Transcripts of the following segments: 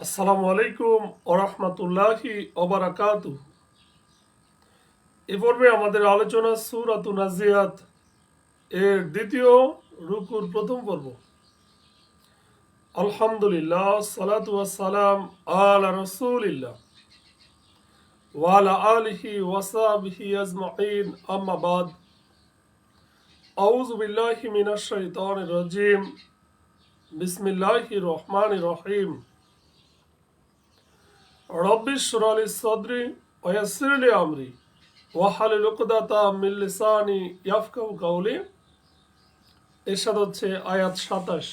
আসসালামু আলাইকুম ওরহমতুল্লাহি ওবারাকাতু। এ পর্বে আমাদের আলোচনা সূরাতুন নাজিয়াত এর দ্বিতীয় রুকুর প্রথম পর্ব। আলহামদুলিল্লাহ, সালাতু ওয়াসসালাম আলা রাসূলিল্লাহ ওয়া আলা আলিহি ওয়া সাহবিহি আজমাইন, আম্মা বাদ। আউযু বিল্লাহি মিনাশ শাইতানির রাজিম। বিসমিল্লাহির রহমানির রহিম। রব্বি ইশরাহ লি সাদরি ওয়া ইয়াসসির লি আমরি ওয়াহলুল উকদাতাম মিন লিসানি ইয়াফকাহু কাওলি। এরশাদ হচ্ছে আয়াত ২৭।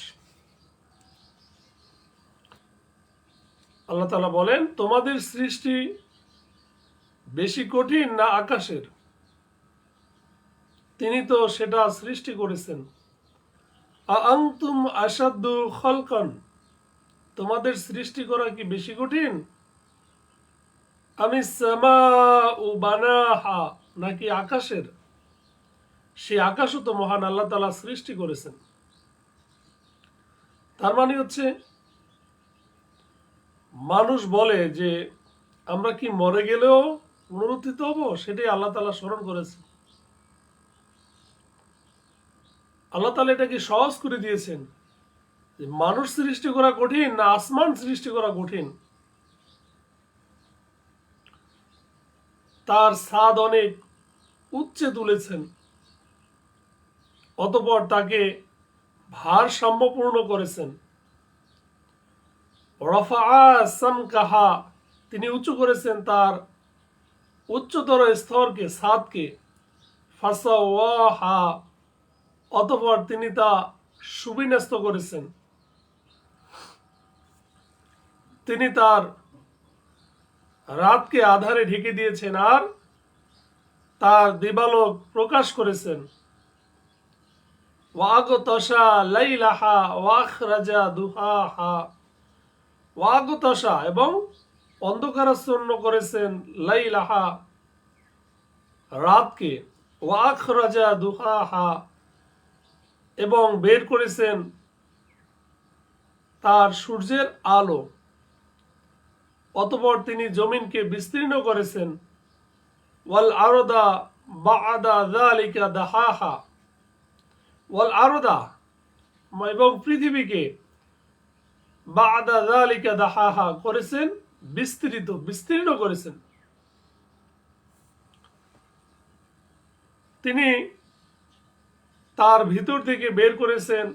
আল্লাহ তাআলা বলেন, তোমাদের সৃষ্টি বেশি কঠিন না আকাশের? তিনি তো সেটা সৃষ্টি করেছেন। আনতুম আশাদ্দু খলকান, তোমাদের সৃষ্টি করা কি বেশি কঠিন? আমি সামাউ বানাহা, নাকি আকাশের? সেই আকাশও তো মহান আল্লাহ তাআলা সৃষ্টি করেছেন। তার মানে হচ্ছে, মানুষ বলে যে আমরা কি মরে গেলেও পুনরুত্থিত হব, সেটাই আল্লাহ তাআলা স্মরণ করেছেন। আল্লাহ তাআলা এটাকে সহজ করে দিয়েছেন যে মানুষ সৃষ্টি করা কঠিন না আসমান সৃষ্টি করা কঠিন। তার ছাদ অনেক উচ্চে তুলেছেন, অতঃপর তাকে ভারসাম্যপূর্ণ করেছেন। রফাআ সামকাহা, তিনি উঁচু করেছেন তার উচ্চতর স্তরকে, ছাদকে। ফাসাওয়াহা, অতঃপর তিনি তা সুবিন্যস্ত করেছেন। তিনি তার রাতকে আধারে ঢেকে দিয়েছেন আর তার দিবালোক প্রকাশ করেছেন। ওয়াগতশা লাইলাহা ওয়াখরাজা দুহাহা, ওয়াগতশা, এবং অন্ধকারাচ্ছন্ন করেছেন লাইলাহা, রাতকে। ওয়াখরাজা দুহাহা, এবং বের করেছেন তার সূর্যের আলো। অতঃপর তিনি জমিনকে বিস্তীর্ণ করেছেন। ওয়াল আরদা বা'দা যালিকা দাহাহা, ওয়াল আরদা, এবং পৃথিবীকে বা'দা যালিকা দাহাহা করেছেন বিস্তীর্ণ করেছেন। তিনি তার ভিতর থেকে বের করেছেন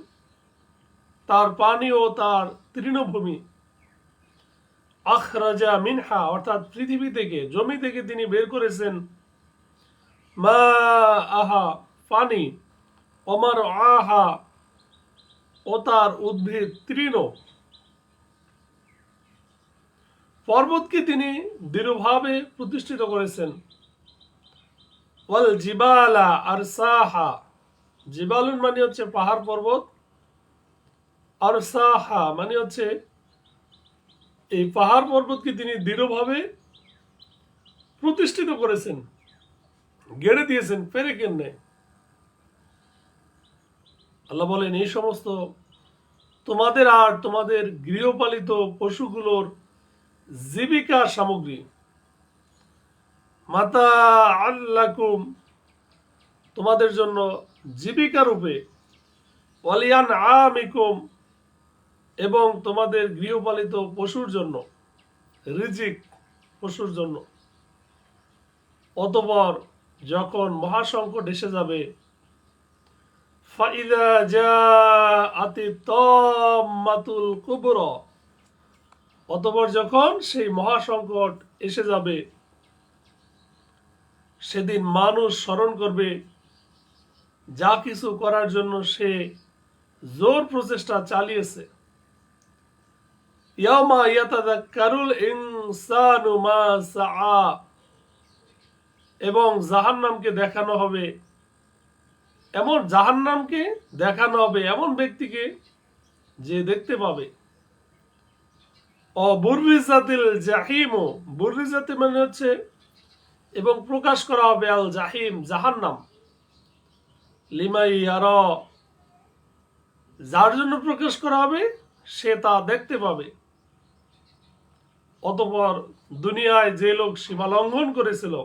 তার পানি ও তার তৃণভূমি। আখরাজা মিনহা, অর্থাৎ পৃথিবী থেকে, জমি থেকে তিনি বের করেছেন মা আহা, পানি। অমার আহা, ও তার উদ্ভিদ তৃণ। পর্বতকে তিনি দৃঢ়ভাবে প্রতিষ্ঠিত করেছেন। ওয়াল জিবালা আরসাহা, জিবালুন মানে হচ্ছে পাহাড় পর্বত, আরসাহা মানে হচ্ছে এই পাহাড় পর্বতকে তিনি দৃঢ়ভাবে প্রতিষ্ঠিত করেছেন, গেড়ে দিয়েছেন পেরেকের ন্যায়। আল্লাহ বলেন, এই সমস্ত তোমাদের আর তোমাদের গৃহপালিত পশুগুলোর জীবিকা সামগ্রী। মাতা আল্লাকুম, তোমাদের জন্য জীবিকা রূপে। ওয়ালিয়ান আমিকুম, এবং তোমাদের গৃহপালিত পশুর জন্য, রিজিক, পশুর জন্য। অতঃপর যখন মহাসংকট এসে যাবে, ফাইদা জাআতি তাম্মাতুল কুবরা, অতঃপর যখন সেই মহাসংকট এসে যাবে, সেদিন মানুষ স্মরণ করবে যা কিছু করার জন্য সে জোর প্রচেষ্টা চালিয়েছে। ইয়াউমা ইয়াতাযাক্কারুল ইনসানু মা সাআ, এবং জাহান্নামকে দেখানো হবে এমন ব্যক্তিকে যে দেখতে পাবে। বুররিজাতিল জাহিম, বুররিজাতি মানে হচ্ছে এবং প্রকাশ করা হবে, আল জাহিম, জাহান্নাম। লিমাই ইয়ারা, যার জন্য প্রকাশ করা হবে সে তা দেখতে পাবে। অতঃপর দুনিয়ায় যে লোক সীমা লঙ্ঘন করেছিল,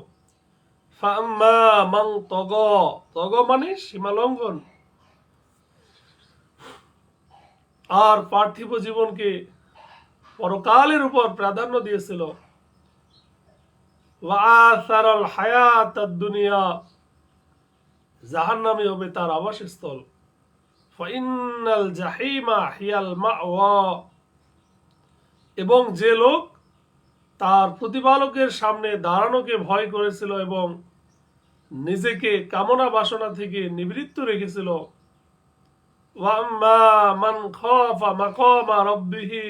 ফাম্মা মান তগ, তগ মানে সীমা লঙ্ঘন, আর পার্থিব জীবনকে পরকালের উপর প্রাধান্য দিয়েছিল, ওয়াআসারাল হায়াতাদ দুনিয়া, জাহান্নামে হবে তার আবাসস্থল, ফাইন্নাল জাহিমা হিয়াল মাওয়া, এবং যে লোক তার প্রতিপালকের সামনে দাঁড়ানোকে ভয় করেছিল এবং নিজেকে কামনা বাসনা থেকে নিবৃত্ত রেখেছিল, ওয়াম্মা মান খাফা মাকামা রাব্বিহি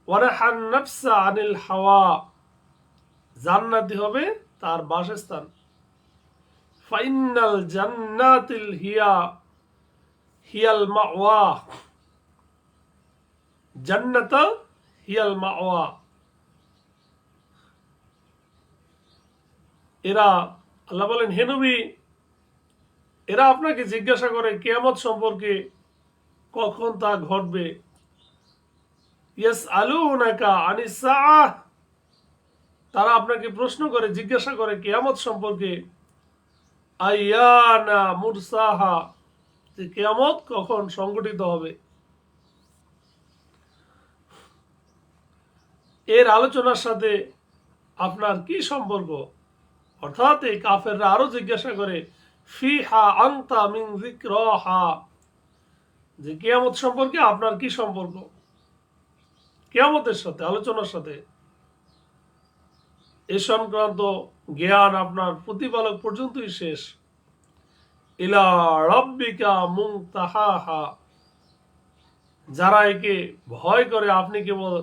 ওয়া নাহান নাফসা আনিল হাওয়া, জান্নাতি হবে তার বাসস্থান, ফাইনাল জান্নাতিল হিয়াল মাওয়া, জান্নাত হিয়াল মাওয়া। এরা, আল্লাহ বলেন, হে নবী, এরা আপনাকে জিজ্ঞাসা করে কিয়ামত সম্পর্কে, কখন তা ঘটবে। ইয়াসআলুনাকা আনিস সাআহ, তারা আপনাকে প্রশ্ন করে, জিজ্ঞাসা করে কিয়ামত সম্পর্কে, আইয়ানা মুরসাহা, যে কিয়ামত কখন সংগঠিত হবে। এর আলোচনার সাথে আপনার কি সম্পর্ক? অর্থাৎ এই কাফেররা আরো জিজ্ঞাসা করে, ফিহা আনতা মিন যিকরাহা, যে কিয়ামত সম্পর্কে আপনার কি সম্পর্ক কিয়ামতের সাথে, আলোচনার সাথে। এ সংক্রান্ত জ্ঞান আপনার প্রতিপালক পর্যন্তই শেষ। ইলা রাব্বিকা মুনতাহাহা, যারা একে ভয় করে আপনি কেবল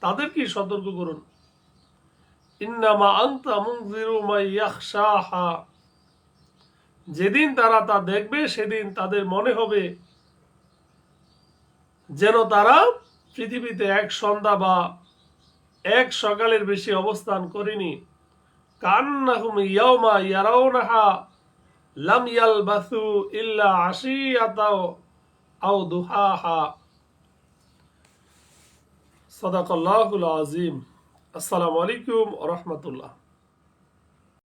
তাদেরকেই সতর্ক করুন। ইন্নামা আনতা মুনজিরু মান ইয়াখশাহা, যেদিন তারা তা দেখবে সেদিন তাদের মনে হবে যেন তারা পৃথিবীতে এক সন্ধ্যা বা এক সকালের বেশি অবস্থান করেনি। কান্নাহুম ইয়াওমা ইয়ারাউনাহা লাম ইয়ালবাসু ইল্লা আশিয়াতাও আও দুহাহা। সাদাকাল্লাহুল আযীম। আসসালামু আলাইকুম ওয়া রাহমাতুল্লাহ।